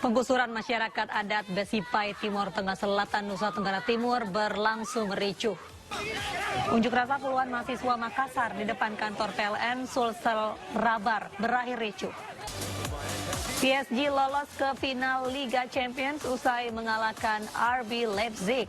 Penggusuran masyarakat adat Besipai Timur Tengah Selatan Nusa Tenggara Timur berlangsung ricuh. Unjuk rasa puluhan mahasiswa Makassar di depan kantor PLN Sulsel Rabar berakhir ricuh. PSG lolos ke final Liga Champions usai mengalahkan RB Leipzig.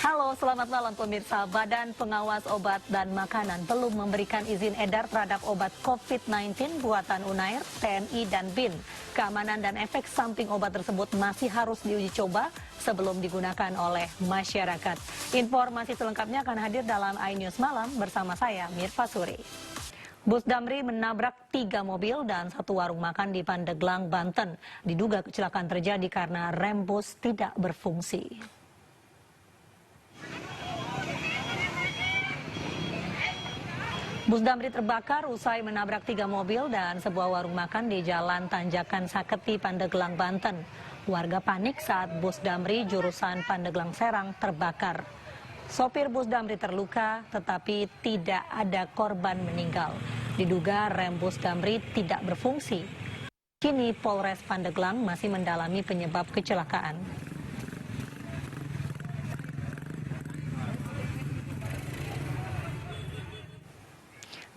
Halo, selamat malam pemirsa. Badan Pengawas Obat dan Makanan belum memberikan izin edar terhadap obat COVID-19 buatan Unair, TNI, dan BIN. Keamanan dan efek samping obat tersebut masih harus diuji coba sebelum digunakan oleh masyarakat. Informasi selengkapnya akan hadir dalam iNews Malam bersama saya, Mirfa Suri. Bus Damri menabrak 3 mobil dan 1 warung makan di Pandeglang, Banten. Diduga kecelakaan terjadi karena rem bus tidak berfungsi. Bus Damri terbakar usai menabrak 3 mobil dan sebuah warung makan di Jalan Tanjakan Saketi, Pandeglang, Banten. Warga panik saat bus Damri jurusan Pandeglang Serang terbakar. Sopir bus Damri terluka tetapi tidak ada korban meninggal. Diduga rem bus Damri tidak berfungsi. Kini Polres Pandeglang masih mendalami penyebab kecelakaan.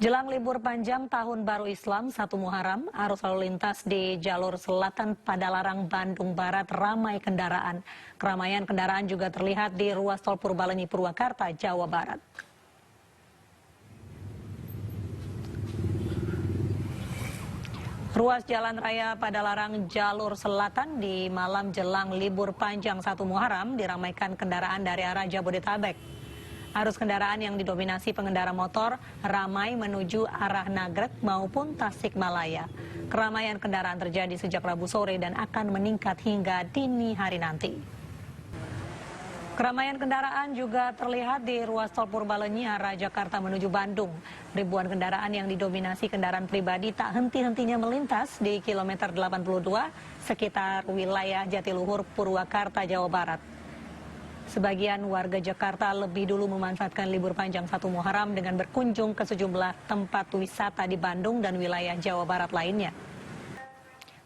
Jelang libur panjang Tahun Baru Islam 1 Muharram, arus lalu lintas di jalur selatan Padalarang, Bandung Barat ramai kendaraan. Keramaian kendaraan juga terlihat di ruas tol Purbalenyi, Purwakarta, Jawa Barat. Ruas Jalan Raya Padalarang jalur selatan di malam jelang libur panjang 1 Muharram diramaikan kendaraan dari arah Jabodetabek. Arus kendaraan yang didominasi pengendara motor ramai menuju arah Nagrek maupun Tasikmalaya. Keramaian kendaraan terjadi sejak Rabu sore dan akan meningkat hingga dini hari nanti. Keramaian kendaraan juga terlihat di ruas tol Purbalenyi arah Jakarta menuju Bandung. Ribuan kendaraan yang didominasi kendaraan pribadi tak henti-hentinya melintas di kilometer 82 sekitar wilayah Jatiluhur, Purwakarta, Jawa Barat. Sebagian warga Jakarta lebih dulu memanfaatkan libur panjang 1 Muharram dengan berkunjung ke sejumlah tempat wisata di Bandung dan wilayah Jawa Barat lainnya.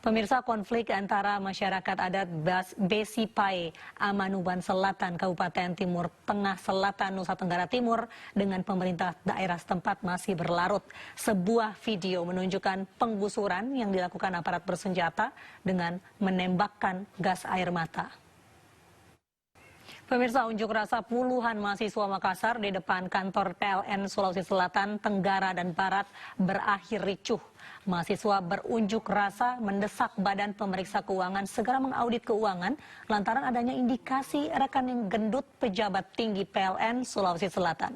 Pemirsa, konflik antara masyarakat adat Besipai, Amanuban Selatan, Kabupaten Timur Tengah Selatan, Nusa Tenggara Timur dengan pemerintah daerah setempat masih berlarut. Sebuah video menunjukkan penggusuran yang dilakukan aparat bersenjata dengan menembakkan gas air mata. Pemirsa, unjuk rasa puluhan mahasiswa Makassar di depan kantor PLN Sulawesi Selatan, Tenggara, dan Barat berakhir ricuh. Mahasiswa berunjuk rasa mendesak Badan Pemeriksa Keuangan segera mengaudit keuangan lantaran adanya indikasi rekening gendut pejabat tinggi PLN Sulawesi Selatan.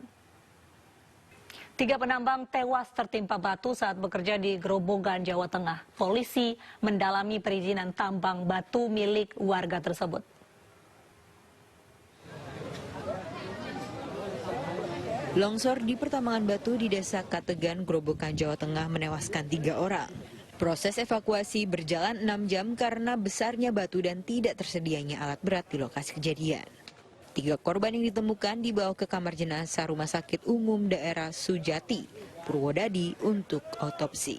3 penambang tewas tertimpa batu saat bekerja di Grobogan, Jawa Tengah. Polisi mendalami perizinan tambang batu milik warga tersebut. Longsor di pertambangan batu di Desa Kategan, Grobogan, Jawa Tengah menewaskan 3 orang. Proses evakuasi berjalan 6 jam karena besarnya batu dan tidak tersedianya alat berat di lokasi kejadian. 3 korban yang ditemukan dibawa ke kamar jenazah Rumah Sakit Umum Daerah Sujati, Purwodadi untuk otopsi.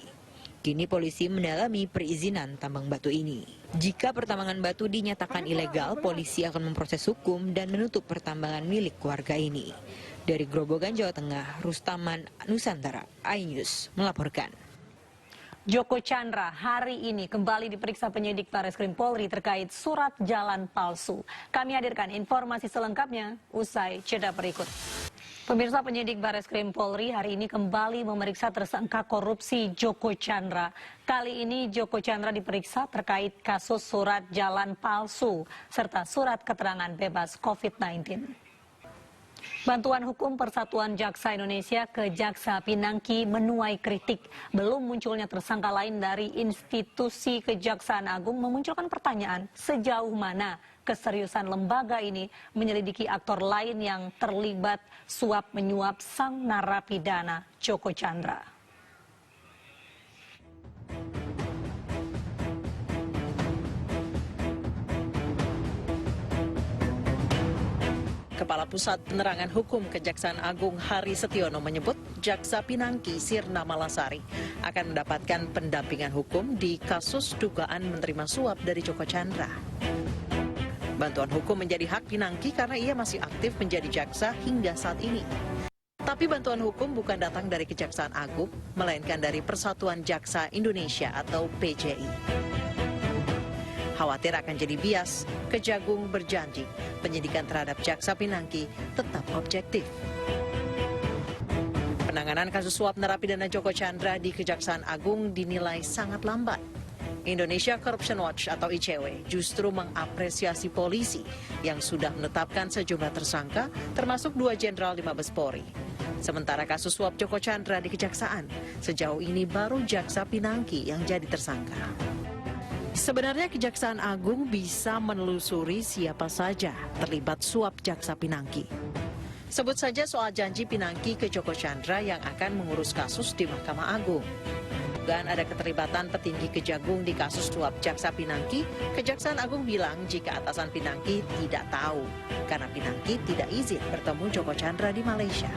Kini polisi mendalami perizinan tambang batu ini. Jika pertambangan batu dinyatakan ilegal, polisi akan memproses hukum dan menutup pertambangan milik warga ini. Dari Grobogan, Jawa Tengah, Rustaman, Nusantara, iNews melaporkan. Joko Chandra hari ini kembali diperiksa penyidik Barreskrim Polri terkait surat jalan palsu. Kami hadirkan informasi selengkapnya usai jeda berikut. Pemirsa, penyidik Barreskrim Polri hari ini kembali memeriksa tersangka korupsi Joko Chandra. Kali ini Joko Chandra diperiksa terkait kasus surat jalan palsu serta surat keterangan bebas COVID-19. Bantuan Hukum Persatuan Jaksa Indonesia ke Jaksa Pinangki menuai kritik. Belum munculnya tersangka lain dari institusi Kejaksaan Agung memunculkan pertanyaan sejauh mana keseriusan lembaga ini menyelidiki aktor lain yang terlibat suap menyuap sang narapidana Joko Chandra. Kepala Pusat Penerangan Hukum Kejaksaan Agung Hari Setiono menyebut Jaksa Pinangki Sirna Malasari akan mendapatkan pendampingan hukum di kasus dugaan menerima suap dari Joko Chandra. Bantuan hukum menjadi hak Pinangki karena ia masih aktif menjadi jaksa hingga saat ini. Tapi bantuan hukum bukan datang dari Kejaksaan Agung, melainkan dari Persatuan Jaksa Indonesia atau PJI. Khawatir akan jadi bias, Kejagung berjanji penyidikan terhadap Jaksa Pinangki tetap objektif. Penanganan kasus suap narapidana Joko Chandra di Kejaksaan Agung dinilai sangat lambat. Indonesia Corruption Watch atau ICW justru mengapresiasi polisi yang sudah menetapkan sejumlah tersangka termasuk 2 jenderal di Mabes Polri. Sementara kasus suap Joko Chandra di Kejaksaan, sejauh ini baru Jaksa Pinangki yang jadi tersangka. Sebenarnya Kejaksaan Agung bisa menelusuri siapa saja terlibat suap Jaksa Pinangki. Sebut saja soal janji Pinangki ke Joko Chandra yang akan mengurus kasus di Mahkamah Agung. Dugaan ada keterlibatan petinggi Kejagung di kasus suap Jaksa Pinangki, Kejaksaan Agung bilang jika atasan Pinangki tidak tahu karena Pinangki tidak izin bertemu Joko Chandra di Malaysia.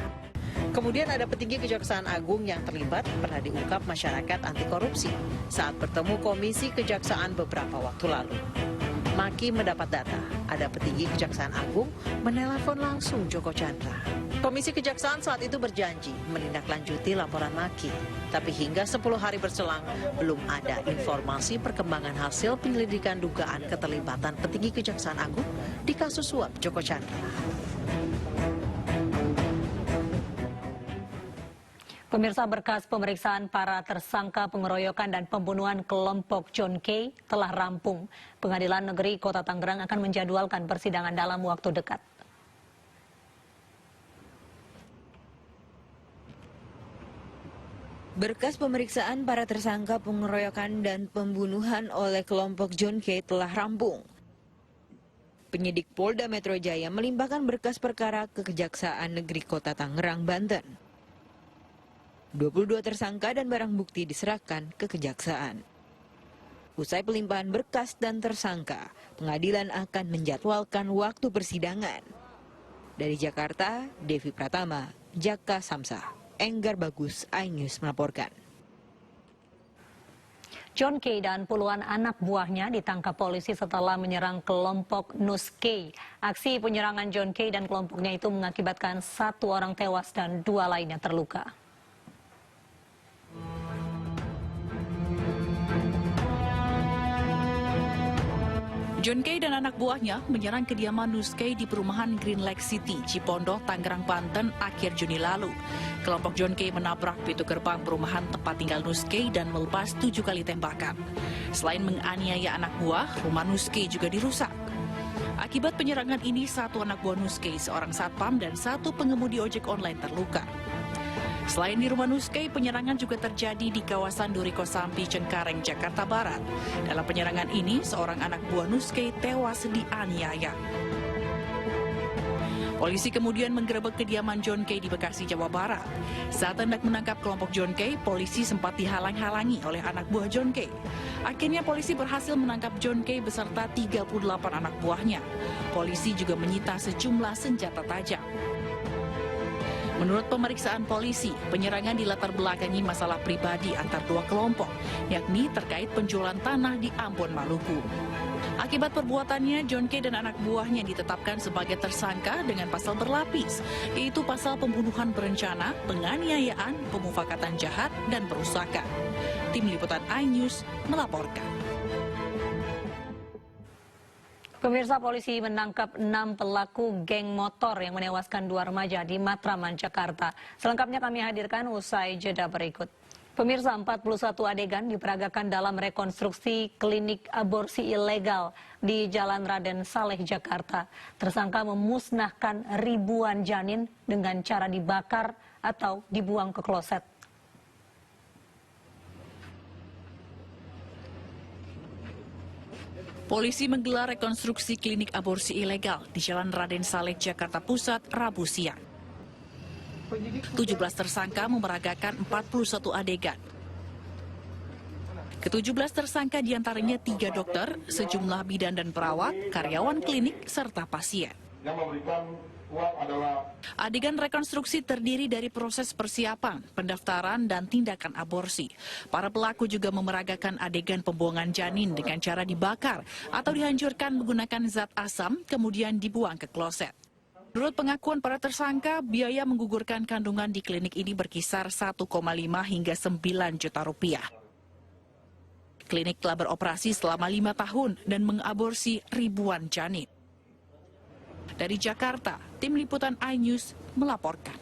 Kemudian ada petinggi Kejaksaan Agung yang terlibat pernah diungkap masyarakat anti korupsi saat bertemu Komisi Kejaksaan beberapa waktu lalu. Maki mendapat data, ada petinggi Kejaksaan Agung menelepon langsung Joko Chandra. Komisi Kejaksaan saat itu berjanji menindaklanjuti laporan Maki. Tapi hingga 10 hari berselang, belum ada informasi perkembangan hasil penyelidikan dugaan keterlibatan petinggi Kejaksaan Agung di kasus suap Joko Chandra. Pemirsa, berkas pemeriksaan para tersangka pengeroyokan dan pembunuhan kelompok John K. telah rampung. Pengadilan Negeri Kota Tangerang akan menjadwalkan persidangan dalam waktu dekat. Berkas pemeriksaan para tersangka pengeroyokan dan pembunuhan oleh kelompok John K. telah rampung. Penyidik Polda Metro Jaya melimpahkan berkas perkara ke Kejaksaan Negeri Kota Tangerang, Banten. 22 tersangka dan barang bukti diserahkan ke Kejaksaan. Usai pelimpahan berkas dan tersangka, pengadilan akan menjadwalkan waktu persidangan. Dari Jakarta, Devi Pratama, Jaka Samsa, Enggar Bagus, iNews melaporkan. John K. dan puluhan anak buahnya ditangkap polisi setelah menyerang kelompok Nus K. Aksi penyerangan John K. dan kelompoknya itu mengakibatkan 1 orang tewas dan 2 lainnya terluka. John K. dan anak buahnya menyerang kediaman Nus K. di perumahan Green Lake City, Cipondoh, Tangerang, Banten akhir Juni lalu. Kelompok John K. menabrak pintu gerbang perumahan tempat tinggal Nus K. dan melepas 7 kali tembakan. Selain menganiaya anak buah, rumah Nus K. juga dirusak. Akibat penyerangan ini, 1 anak buah Nus K., seorang satpam dan 1 pengemudi ojek online terluka. Selain di rumah Nus K., penyerangan juga terjadi di kawasan Duri Kosambi, Cengkareng, Jakarta Barat. Dalam penyerangan ini, seorang anak buah Nus K. tewas dianiaya. Polisi kemudian menggerebek kediaman John K. di Bekasi, Jawa Barat. Saat hendak menangkap kelompok John K., polisi sempat dihalang-halangi oleh anak buah John K. Akhirnya polisi berhasil menangkap John K. beserta 38 anak buahnya. Polisi juga menyita sejumlah senjata tajam. Menurut pemeriksaan polisi, penyerangan dilatar belakangi masalah pribadi antar 2 kelompok, yakni terkait penjualan tanah di Ambon, Maluku. Akibat perbuatannya, John K. dan anak buahnya ditetapkan sebagai tersangka dengan pasal berlapis, yaitu pasal pembunuhan berencana, penganiayaan, pemufakatan jahat, dan perusakan. Tim Liputan iNews melaporkan. Pemirsa, polisi menangkap 6 pelaku geng motor yang menewaskan 2 remaja di Matraman, Jakarta. Selengkapnya kami hadirkan usai jeda berikut. Pemirsa, 41 adegan diperagakan dalam rekonstruksi klinik aborsi ilegal di Jalan Raden Saleh, Jakarta. Tersangka memusnahkan ribuan janin dengan cara dibakar atau dibuang ke kloset. Polisi menggelar rekonstruksi klinik aborsi ilegal di Jalan Raden Saleh, Jakarta Pusat, Rabu siang. 17 tersangka memeragakan 41 adegan. Ke-17 tersangka diantaranya 3 dokter, sejumlah bidan dan perawat, karyawan klinik, serta pasien. Yang memberikan Adegan rekonstruksi terdiri dari proses persiapan, pendaftaran, dan tindakan aborsi. Para pelaku juga memeragakan adegan pembuangan janin dengan cara dibakar atau dihancurkan menggunakan zat asam, kemudian dibuang ke kloset. Menurut pengakuan para tersangka, biaya menggugurkan kandungan di klinik ini berkisar 1,5 hingga 9 juta rupiah. Klinik telah beroperasi selama 5 tahun dan mengaborsi ribuan janin. Dari Jakarta, tim liputan iNews melaporkan.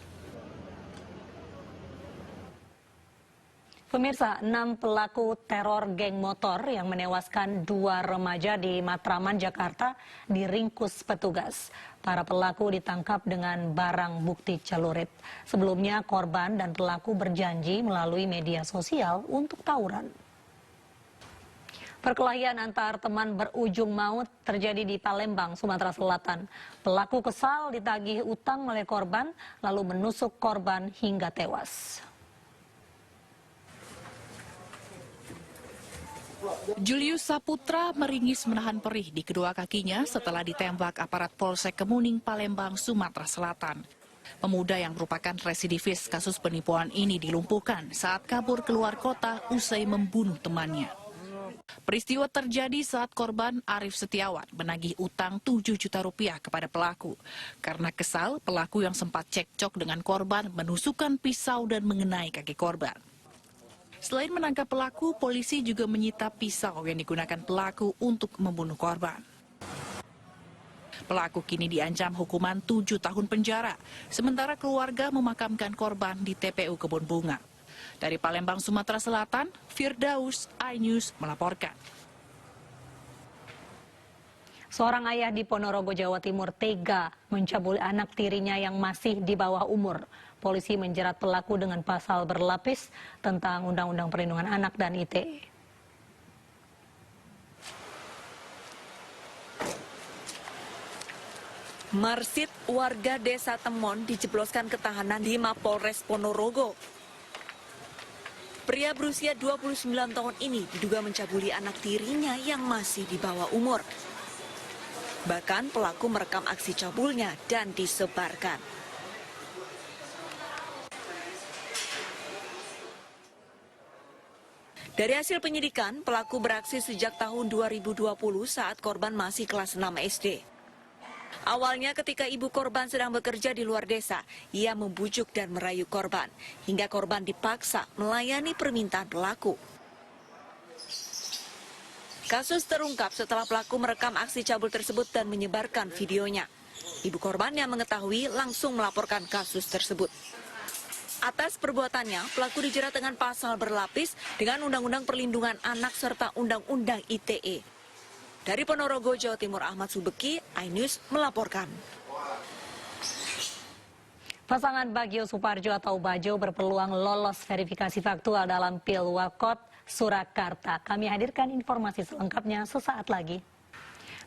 Pemirsa, 6 pelaku teror geng motor yang menewaskan 2 remaja di Matraman, Jakarta diringkus petugas. Para pelaku ditangkap dengan barang bukti celurit. Sebelumnya korban dan pelaku berjanji melalui media sosial untuk tawuran. Perkelahian antar teman berujung maut terjadi di Palembang, Sumatera Selatan. Pelaku kesal ditagih utang oleh korban, lalu menusuk korban hingga tewas. Julius Saputra meringis menahan perih di kedua kakinya setelah ditembak aparat Polsek Kemuning, Palembang, Sumatera Selatan. Pemuda yang merupakan residivis kasus penipuan ini dilumpuhkan saat kabur keluar kota usai membunuh temannya. Peristiwa terjadi saat korban Arif Setiawan menagih utang 7 juta rupiah kepada pelaku. Karena kesal, pelaku yang sempat cekcok dengan korban menusukkan pisau dan mengenai kaki korban. Selain menangkap pelaku, polisi juga menyita pisau yang digunakan pelaku untuk membunuh korban. Pelaku kini diancam hukuman 7 tahun penjara, sementara keluarga memakamkan korban di TPU Kebun Bunga. Dari Palembang, Sumatera Selatan, Firdaus, iNews melaporkan. Seorang ayah di Ponorogo, Jawa Timur tega mencabuli anak tirinya yang masih di bawah umur. Polisi menjerat pelaku dengan pasal berlapis tentang Undang-Undang Perlindungan Anak dan ITE. Marsit, warga desa Temon, dijebloskan ke tahanan di Mapolres Ponorogo. Pria berusia 29 tahun ini diduga mencabuli anak tirinya yang masih di bawah umur. Bahkan pelaku merekam aksi cabulnya dan disebarkan. Dari hasil penyidikan, pelaku beraksi sejak tahun 2020 saat korban masih kelas 6 SD. Awalnya ketika ibu korban sedang bekerja di luar desa, ia membujuk dan merayu korban, hingga korban dipaksa melayani permintaan pelaku. Kasus terungkap setelah pelaku merekam aksi cabul tersebut dan menyebarkan videonya. Ibu korban yang mengetahui langsung melaporkan kasus tersebut. Atas perbuatannya, pelaku dijerat dengan pasal berlapis dengan Undang-Undang Perlindungan Anak serta Undang-Undang ITE. Dari Ponorogo, Jawa Timur, Ahmad Subeki, iNews melaporkan. Pasangan Bagio Suparjo atau Bajo berpeluang lolos verifikasi faktual dalam Pilwakot Surakarta. Kami hadirkan informasi selengkapnya sesaat lagi.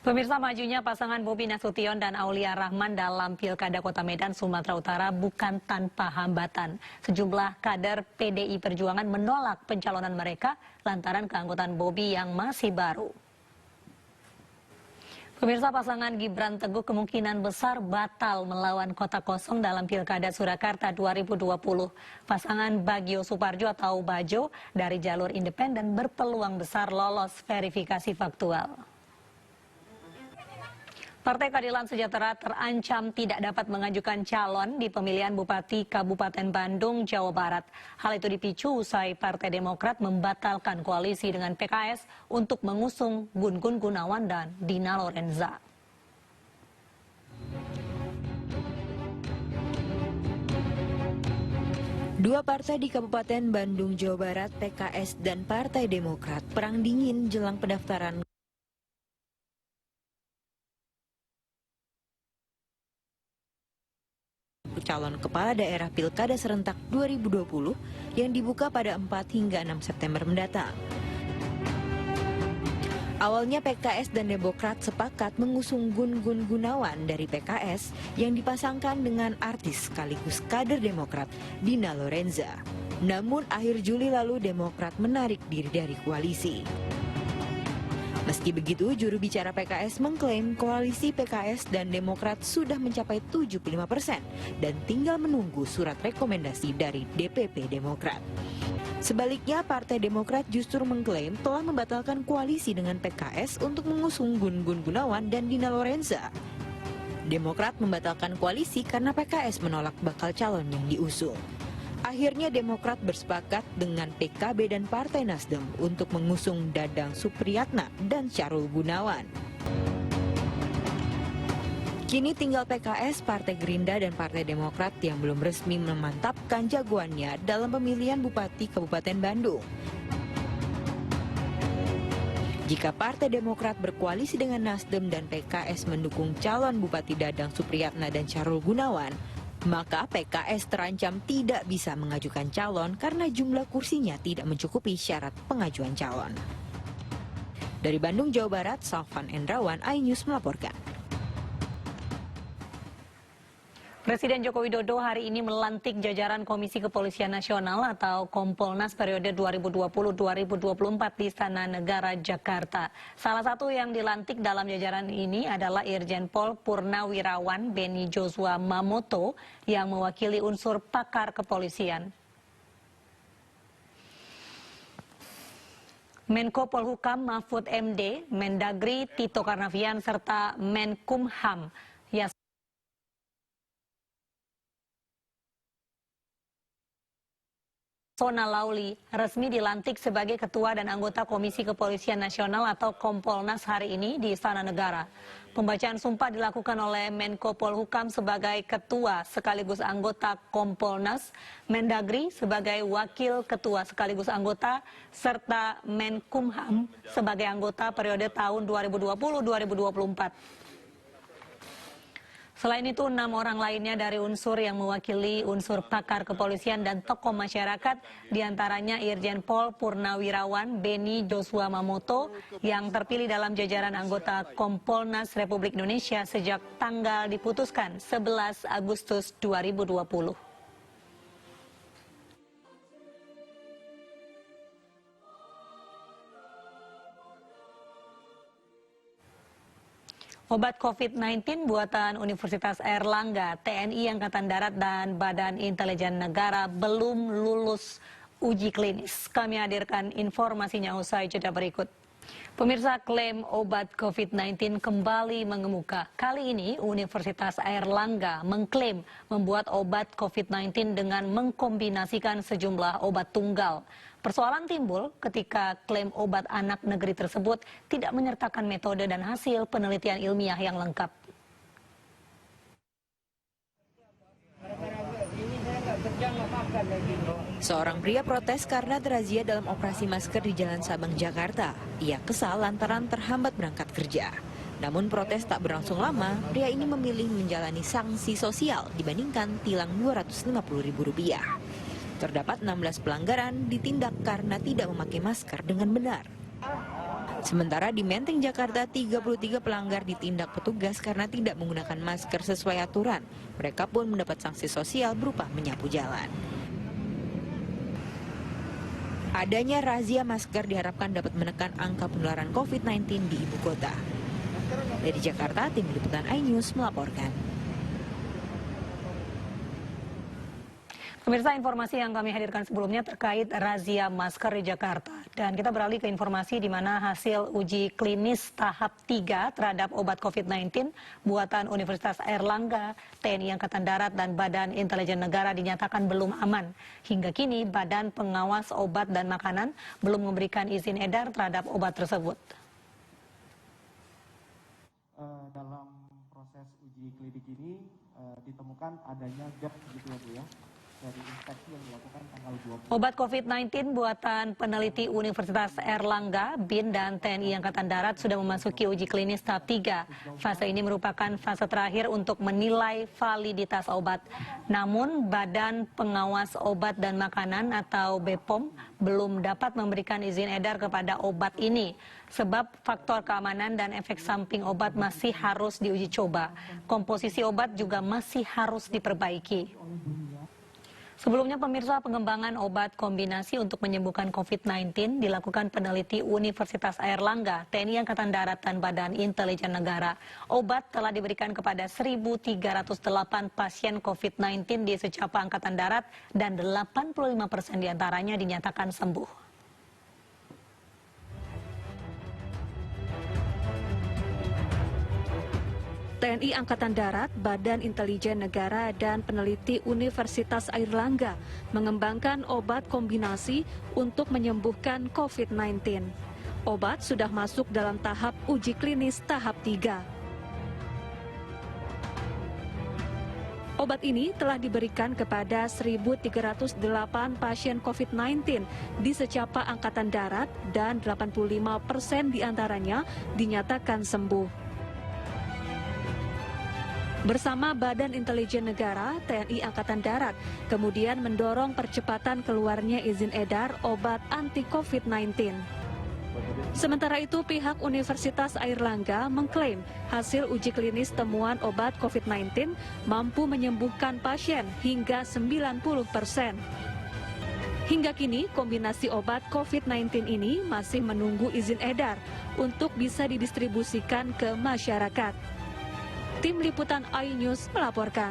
Pemirsa, majunya pasangan Bobi Nasution dan Aulia Rahman dalam Pilkada Kota Medan, Sumatera Utara bukan tanpa hambatan. Sejumlah kader PDI Perjuangan menolak pencalonan mereka lantaran keanggotaan Bobi yang masih baru. Pemirsa, pasangan Gibran Teguh kemungkinan besar batal melawan Kota Kosong dalam Pilkada Surakarta 2020. Pasangan Bagio Suparjo atau Bajo dari jalur independen berpeluang besar lolos verifikasi faktual. Partai Keadilan Sejahtera terancam tidak dapat mengajukan calon di pemilihan Bupati Kabupaten Bandung, Jawa Barat. Hal itu dipicu usai Partai Demokrat membatalkan koalisi dengan PKS untuk mengusung Gun Gun Gunawan dan Dina Lorenza. Dua partai di Kabupaten Bandung, Jawa Barat, PKS dan Partai Demokrat perang dingin jelang pendaftaran calon kepala daerah Pilkada Serentak 2020 yang dibuka pada 4 hingga 6 September mendatang. Awalnya PKS dan Demokrat sepakat mengusung Gun Gun Gunawan dari PKS yang dipasangkan dengan artis sekaligus kader Demokrat Dina Lorenza. Namun akhir Juli lalu Demokrat menarik diri dari koalisi. Meski begitu, juru bicara PKS mengklaim koalisi PKS dan Demokrat sudah mencapai 75% dan tinggal menunggu surat rekomendasi dari DPP Demokrat. Sebaliknya, Partai Demokrat justru mengklaim telah membatalkan koalisi dengan PKS untuk mengusung Gun Gun Gunawan dan Dina Lorenza. Demokrat membatalkan koalisi karena PKS menolak bakal calon yang diusung. Akhirnya Demokrat bersepakat dengan PKB dan Partai Nasdem untuk mengusung Dadang Supriyatna dan Syarul Gunawan. Kini tinggal PKS, Partai Gerindra dan Partai Demokrat yang belum resmi memantapkan jagoannya dalam pemilihan Bupati Kabupaten Bandung. Jika Partai Demokrat berkoalisi dengan Nasdem dan PKS mendukung calon Bupati Dadang Supriyatna dan Syarul Gunawan, maka PKS terancam tidak bisa mengajukan calon karena jumlah kursinya tidak mencukupi syarat pengajuan calon. Dari Bandung, Jawa Barat, Salvan Endrawan, iNews melaporkan. Presiden Joko Widodo hari ini melantik jajaran Komisi Kepolisian Nasional atau Kompolnas periode 2020-2024 di Istana Negara, Jakarta. Salah satu yang dilantik dalam jajaran ini adalah Irjen Pol Purnawirawan Beni Joshua Mamoto yang mewakili unsur pakar kepolisian. Menko Polhukam Mahfud MD, Mendagri Tito Karnavian, serta Menkumham Yasona Lauli resmi dilantik sebagai Ketua dan anggota Komisi Kepolisian Nasional atau Kompolnas hari ini di Istana Negara. Pembacaan sumpah dilakukan oleh Menko Polhukam sebagai Ketua sekaligus anggota Kompolnas, Mendagri sebagai Wakil Ketua sekaligus anggota, serta Menkumham sebagai anggota periode tahun 2020-2024. Selain itu, 6 orang lainnya dari unsur yang mewakili unsur pakar kepolisian dan tokoh masyarakat, diantaranya Irjen Pol Purnawirawan Beni Joshua Mamoto yang terpilih dalam jajaran anggota Kompolnas Republik Indonesia sejak tanggal diputuskan 11 Agustus 2020. Obat COVID-19 buatan Universitas Airlangga, TNI Angkatan Darat dan Badan Intelijen Negara belum lulus uji klinis. Kami hadirkan informasinya usai jeda berikut. Pemirsa, klaim obat COVID-19 kembali mengemuka. Kali ini Universitas Airlangga mengklaim membuat obat COVID-19 dengan mengkombinasikan sejumlah obat tunggal. Persoalan timbul ketika klaim obat anak negeri tersebut tidak menyertakan metode dan hasil penelitian ilmiah yang lengkap. Seorang pria protes karena terazia dalam operasi masker di Jalan Sabang, Jakarta. Ia kesal lantaran terhambat berangkat kerja. Namun protes tak berlangsung lama, pria ini memilih menjalani sanksi sosial dibandingkan tilang Rp250.000. Terdapat 16 pelanggaran ditindak karena tidak memakai masker dengan benar. Sementara di Menteng, Jakarta, 33 pelanggar ditindak petugas karena tidak menggunakan masker sesuai aturan. Mereka pun mendapat sanksi sosial berupa menyapu jalan. Adanya razia masker diharapkan dapat menekan angka penularan COVID-19 di ibu kota. Dari Jakarta, tim liputan iNews melaporkan. Pemirsa, informasi yang kami hadirkan sebelumnya terkait razia masker di Jakarta. Dan kita beralih ke informasi di mana hasil uji klinis tahap 3 terhadap obat COVID-19 buatan Universitas Airlangga, TNI Angkatan Darat, dan Badan Intelijen Negara dinyatakan belum aman. Hingga kini, Badan Pengawas Obat dan Makanan belum memberikan izin edar terhadap obat tersebut. Dalam proses uji klinik ini ditemukan adanya gap gitu ya Bu ya. Dari inspeksi yang dilakukan tanggal 20. Obat COVID-19 buatan peneliti Universitas Airlangga, BIN, dan TNI Angkatan Darat sudah memasuki uji klinis tahap 3. Fase ini merupakan fase terakhir untuk menilai validitas obat. Namun, Badan Pengawas Obat dan Makanan atau BPOM belum dapat memberikan izin edar kepada obat ini. Sebab faktor keamanan dan efek samping obat masih harus diuji coba. Komposisi obat juga masih harus diperbaiki. Sebelumnya pemirsa, pengembangan obat kombinasi untuk menyembuhkan COVID-19 dilakukan peneliti Universitas Airlangga, TNI Angkatan Darat dan Badan Intelijen Negara. Obat telah diberikan kepada 1.308 pasien COVID-19 di secapa Angkatan Darat dan 85% diantaranya dinyatakan sembuh. TNI Angkatan Darat, Badan Intelijen Negara, dan peneliti Universitas Airlangga mengembangkan obat kombinasi untuk menyembuhkan COVID-19. Obat sudah masuk dalam tahap uji klinis tahap 3. Obat ini telah diberikan kepada 1.308 pasien COVID-19 di secapa Angkatan Darat dan 85% diantaranya dinyatakan sembuh. Bersama Badan Intelijen Negara, TNI Angkatan Darat kemudian mendorong percepatan keluarnya izin edar obat anti-COVID-19. Sementara itu, pihak Universitas Airlangga mengklaim hasil uji klinis temuan obat COVID-19 mampu menyembuhkan pasien hingga 90%. Hingga kini, kombinasi obat COVID-19 ini masih menunggu izin edar untuk bisa didistribusikan ke masyarakat. Tim Liputan iNews melaporkan.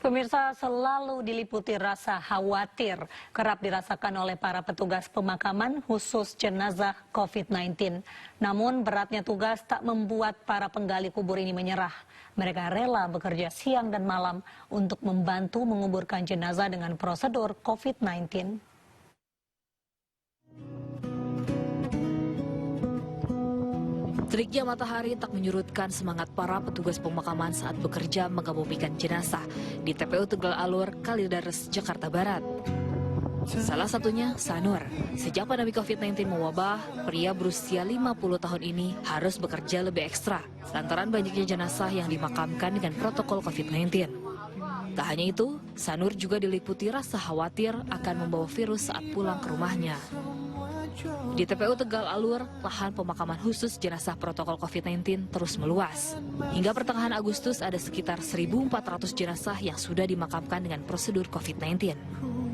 Pemirsa, selalu diliputi rasa khawatir kerap dirasakan oleh para petugas pemakaman khusus jenazah COVID-19. Namun beratnya tugas tak membuat para penggali kubur ini menyerah. Mereka rela bekerja siang dan malam untuk membantu menguburkan jenazah dengan prosedur COVID-19. Teriknya matahari tak menyurutkan semangat para petugas pemakaman saat bekerja mengebumikan jenazah di TPU Tegal Alur, Kalideres, Jakarta Barat. Salah satunya Sanur. Sejak pandemi COVID-19 mewabah, pria berusia 50 tahun ini harus bekerja lebih ekstra lantaran banyaknya jenazah yang dimakamkan dengan protokol COVID-19. Tak hanya itu, Sanur juga diliputi rasa khawatir akan membawa virus saat pulang ke rumahnya. Di TPU Tegal Alur, lahan pemakaman khusus jenazah protokol COVID-19 terus meluas. Hingga pertengahan Agustus ada sekitar 1.400 jenazah yang sudah dimakamkan dengan prosedur COVID-19.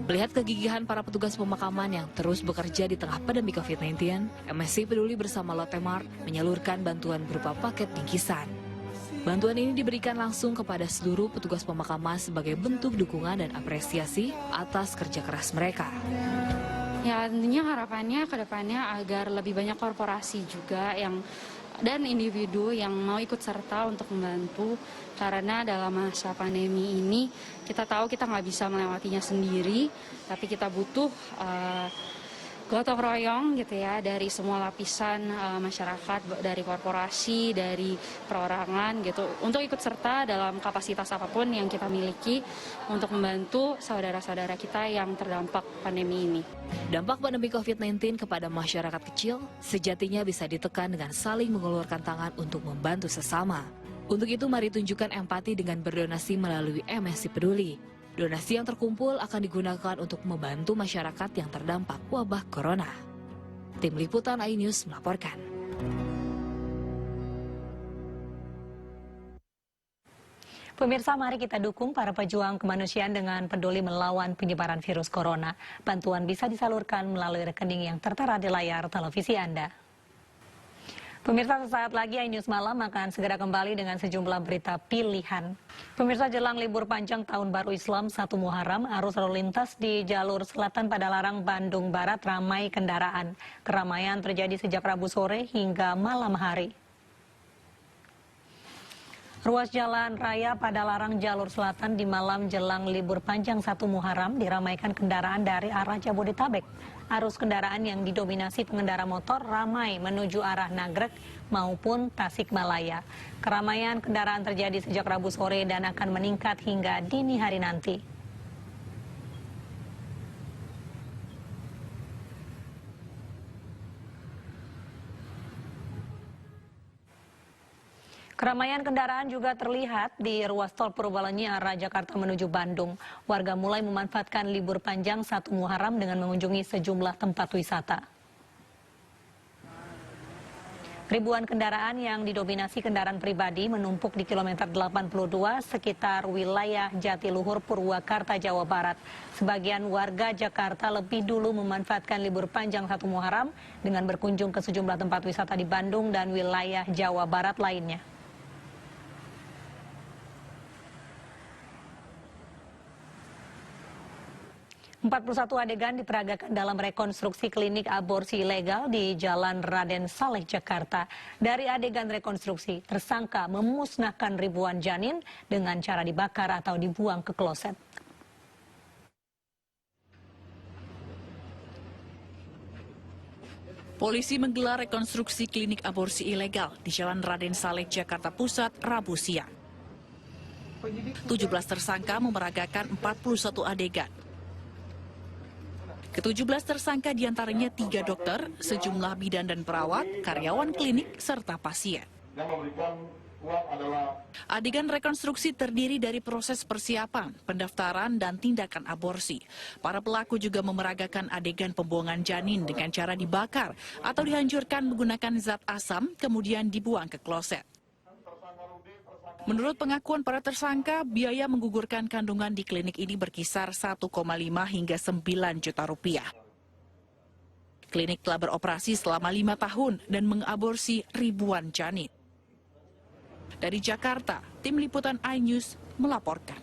Melihat kegigihan para petugas pemakaman yang terus bekerja di tengah pandemi COVID-19, MSI Peduli bersama Lotte Mart menyalurkan bantuan berupa paket bingkisan. Bantuan ini diberikan langsung kepada seluruh petugas pemakaman sebagai bentuk dukungan dan apresiasi atas kerja keras mereka. Ya, tentunya harapannya ke depannya agar lebih banyak korporasi juga dan individu yang mau ikut serta untuk membantu, karena dalam masa pandemi ini kita tahu kita nggak bisa melewatinya sendiri, tapi kita butuh gotong royong gitu ya, dari semua lapisan masyarakat, dari korporasi, dari perorangan gitu, untuk ikut serta dalam kapasitas apapun yang kita miliki untuk membantu saudara-saudara kita yang terdampak pandemi ini. Dampak pandemi COVID-19 kepada masyarakat kecil sejatinya bisa ditekan dengan saling mengulurkan tangan untuk membantu sesama. Untuk itu mari tunjukkan empati dengan berdonasi melalui MSI Peduli. Donasi yang terkumpul akan digunakan untuk membantu masyarakat yang terdampak wabah corona. Tim Liputan iNews melaporkan. Pemirsa, mari kita dukung para pejuang kemanusiaan dengan peduli melawan penyebaran virus corona. Bantuan bisa disalurkan melalui rekening yang tertera di layar televisi Anda. Pemirsa, sesaat lagi iNews Malam akan segera kembali dengan sejumlah berita pilihan. Pemirsa, jelang libur panjang Tahun Baru Islam 1 Muharram, arus lalu lintas di jalur selatan Padalarang, Bandung Barat ramai kendaraan. Keramaian terjadi sejak Rabu sore hingga malam hari. Ruas jalan raya Padalarang jalur selatan di malam jelang libur panjang 1 Muharram diramaikan kendaraan dari arah Jabodetabek. Arus kendaraan yang didominasi pengendara motor ramai menuju arah Nagrek maupun Tasikmalaya. Keramaian kendaraan terjadi sejak Rabu sore dan akan meningkat hingga dini hari nanti. Keramaian kendaraan juga terlihat di ruas tol Purbalenyi arah Jakarta menuju Bandung. Warga mulai memanfaatkan libur panjang 1 Muharram dengan mengunjungi sejumlah tempat wisata. Ribuan kendaraan yang didominasi kendaraan pribadi menumpuk di kilometer 82 sekitar wilayah Jatiluhur, Purwakarta, Jawa Barat. Sebagian warga Jakarta lebih dulu memanfaatkan libur panjang 1 Muharram dengan berkunjung ke sejumlah tempat wisata di Bandung dan wilayah Jawa Barat lainnya. Empat 41 adegan diperagakan dalam rekonstruksi klinik aborsi ilegal di Jalan Raden Saleh, Jakarta. Dari adegan rekonstruksi, tersangka memusnahkan ribuan janin dengan cara dibakar atau dibuang ke kloset. Polisi menggelar rekonstruksi klinik aborsi ilegal di Jalan Raden Saleh, Jakarta Pusat, Rabu siang. 17 tersangka memeragakan 41 adegan. Ke-17 tersangka diantaranya 3 dokter, sejumlah bidan dan perawat, karyawan klinik, serta pasien. Adegan rekonstruksi terdiri dari proses persiapan, pendaftaran, dan tindakan aborsi. Para pelaku juga memeragakan adegan pembuangan janin dengan cara dibakar atau dihancurkan menggunakan zat asam, kemudian dibuang ke kloset. Menurut pengakuan para tersangka, biaya menggugurkan kandungan di klinik ini berkisar 1,5 hingga 9 juta rupiah. Klinik telah beroperasi selama 5 tahun dan mengaborsi ribuan janin. Dari Jakarta, tim liputan iNews melaporkan.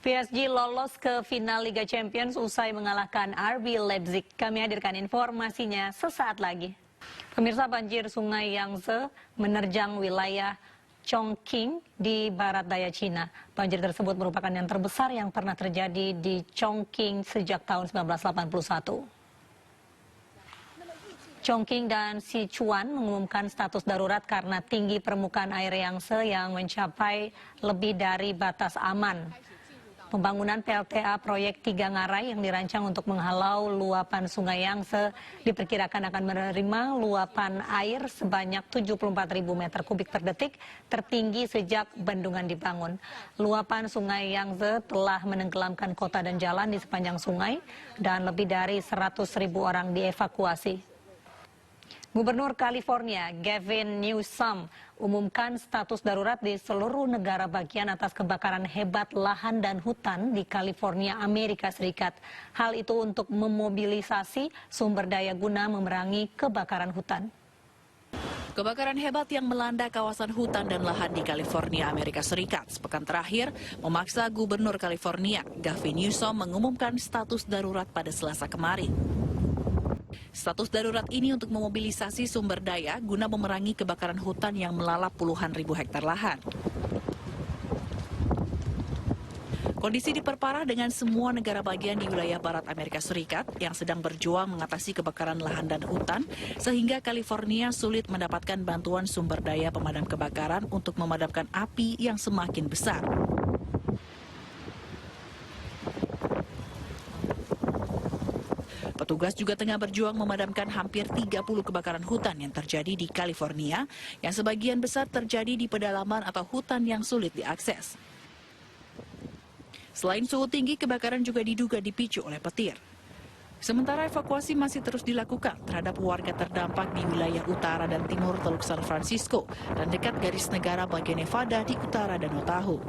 PSG lolos ke final Liga Champions usai mengalahkan RB Leipzig. Kami hadirkan informasinya sesaat lagi. Pemirsa, banjir Sungai Yangtze menerjang wilayah Chongqing di barat daya Cina. Banjir tersebut merupakan yang terbesar yang pernah terjadi di Chongqing sejak tahun 1981. Chongqing dan Sichuan mengumumkan status darurat karena tinggi permukaan air Yangtze yang mencapai lebih dari batas aman. Pembangunan PLTA proyek 3 Ngarai yang dirancang untuk menghalau luapan Sungai Yangtze diperkirakan akan menerima luapan air sebanyak 74.000 meter kubik per detik, tertinggi sejak bendungan dibangun. Luapan Sungai Yangtze telah menenggelamkan kota dan jalan di sepanjang sungai dan lebih dari 100.000 orang dievakuasi. Gubernur California Gavin Newsom umumkan status darurat di seluruh negara bagian atas kebakaran hebat lahan dan hutan di California, Amerika Serikat. Hal itu untuk memobilisasi sumber daya guna memerangi kebakaran hutan. Kebakaran hebat yang melanda kawasan hutan dan lahan di California, Amerika Serikat sepekan terakhir memaksa Gubernur California Gavin Newsom mengumumkan status darurat pada Selasa kemarin. Status darurat ini untuk memobilisasi sumber daya guna memerangi kebakaran hutan yang melalap puluhan ribu hektar lahan. Kondisi diperparah dengan semua negara bagian di wilayah barat Amerika Serikat yang sedang berjuang mengatasi kebakaran lahan dan hutan, sehingga California sulit mendapatkan bantuan sumber daya pemadam kebakaran untuk memadamkan api yang semakin besar. Petugas juga tengah berjuang memadamkan hampir 30 kebakaran hutan yang terjadi di California, yang sebagian besar terjadi di pedalaman atau hutan yang sulit diakses. Selain suhu tinggi, kebakaran juga diduga dipicu oleh petir. Sementara evakuasi masih terus dilakukan terhadap warga terdampak di wilayah utara dan timur Teluk San Francisco dan dekat garis negara bagian Nevada di utara Danau Tahoe.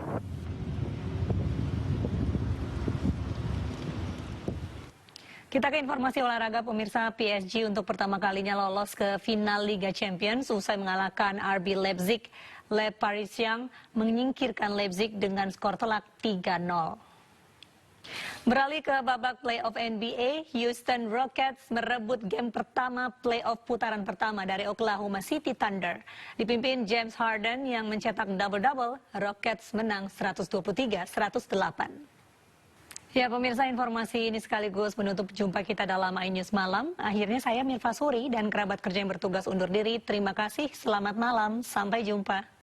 Kita ke informasi olahraga, pemirsa. PSG untuk pertama kalinya lolos ke final Liga Champions usai mengalahkan RB Leipzig. Le Parisien menyingkirkan Leipzig dengan skor telak 3-0. Beralih ke babak playoff NBA, Houston Rockets merebut game pertama playoff putaran pertama dari Oklahoma City Thunder. Dipimpin James Harden yang mencetak double-double, Rockets menang 123-108. Ya, pemirsa, informasi ini sekaligus menutup jumpa kita dalam iNews Malam. Akhirnya saya Mirva Suri dan kerabat kerja yang bertugas undur diri. Terima kasih, selamat malam, sampai jumpa.